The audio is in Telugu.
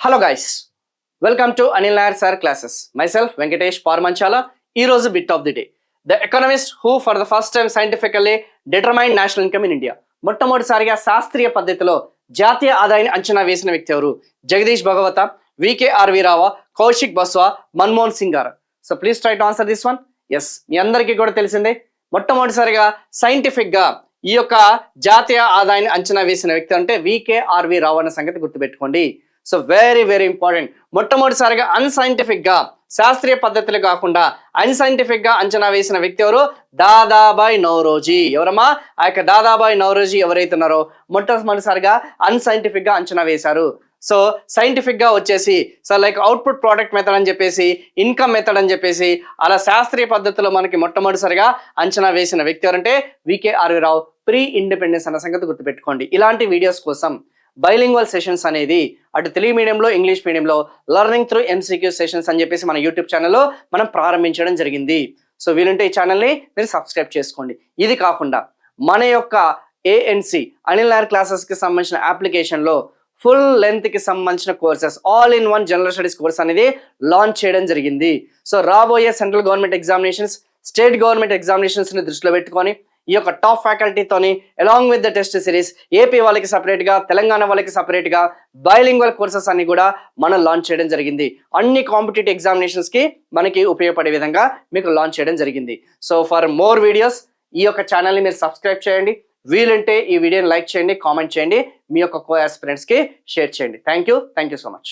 Hello guys, welcome to Anil Nair Sir classes. Myself Venkatesh Parmanchala. Ee roju bit of the day. The economist who for the first time scientifically determined national income in India. మొట్టమొదటిసారిగా శాస్త్రీయ పద్ధతిలో జాతీయ ఆదాయాన్ని అంచనా వేసిన వ్యక్తి ఎవరు? జగదీష్ భగవత, వికేఆర్వి రావా, కౌశిక్ బస్వా, మన్మోహన్ సింగ్ గారు. So please try to answer this one. Yes, మీ అందరికీ కూడా తెలిసిందే. మొట్టమొదటిసారిగా సైంటిఫిక్ గా ఈ యొక్క జాతీయ ఆదాయాన్ని అంచనా వేసిన వ్యక్తి అంటే వికేఆర్వి రావు అన్న సంగతి గుర్తుపెట్టుకోండి. So very very important. మొట్టమొదటిసారిగా అన్సైంటిఫిక్ గా శాస్త్రీయ పద్ధతులు కాకుండా అన్సైంటిఫిక్ గా అంచనా వేసిన వ్యక్తి ఎవరు? దాదాబాయ్ నౌరోజీ. ఎవరమ్మా? ఆ యొక్క దాదాబాయ్ నౌరోజీ ఎవరైతే ఉన్నారో మొట్టమొదటిసారిగా అన్సైంటిఫిక్ గా అంచనా వేశారు. సో సైంటిఫిక్ గా వచ్చేసి లైక్ అవుట్పుట్ ప్రోడక్ట్ మెథడ్ అని చెప్పేసి, ఇన్కమ్ మెథడ్ అని చెప్పేసి, అలా శాస్త్రీయ పద్ధతిలో మనకి మొట్టమొదటిసారిగా అంచనా వేసిన వ్యక్తి ఎవరంటే వికేఆర్వి రావు. ప్రీ ఇండిపెండెన్స్ అన్న సంగతి గుర్తుపెట్టుకోండి. ఇలాంటి వీడియోస్ కోసం బైలింగ్వల్ సెషన్స్ అనేది అటు తెలుగు మీడియంలో ఇంగ్లీష్ మీడియంలో లెర్నింగ్ త్రూ ఎంసీక్యూ సెషన్స్ అని చెప్పేసి మన యూట్యూబ్ ఛానల్లో మనం ప్రారంభించడం జరిగింది. సో వీలుంటే ఈ ఛానల్ని మీరు సబ్స్క్రైబ్ చేసుకోండి. ఇది కాకుండా మన యొక్క ఏఎన్సి అనిల్ నాయర్ క్లాసెస్కి సంబంధించిన అప్లికేషన్లో ఫుల్ లెంత్కి సంబంధించిన courses all in one general studies course అనేది లాంచ్ చేయడం జరిగింది. సో రాబోయే central government examinations, state government ఎగ్జామినేషన్స్ని దృష్టిలో పెట్టుకొని ఈ యొక్క టాప్ ఫ్యాకల్టీతోని along with the test series AP వాళ్ళకి సపరేట్గా, తెలంగాణ వాళ్ళకి సపరేట్గా బైలింగ్వల్ కోర్సెస్ అన్ని కూడా మనం లాంచ్ చేయడం జరిగింది. అన్ని కాంపిటేటివ్ ఎగ్జామినేషన్స్కి మనకి ఉపయోగపడే విధంగా మీకు లాంచ్ చేయడం జరిగింది. సో ఫర్ మోర్ వీడియోస్ ఈ యొక్క ఛానల్ని మీరు సబ్స్క్రైబ్ చేయండి. వీలుంటే ఈ వీడియోని లైక్ చేయండి, కామెంట్ చేయండి, మీ యొక్క కో ఆస్పిరెంట్స్కి షేర్ చేయండి. Thank you so much.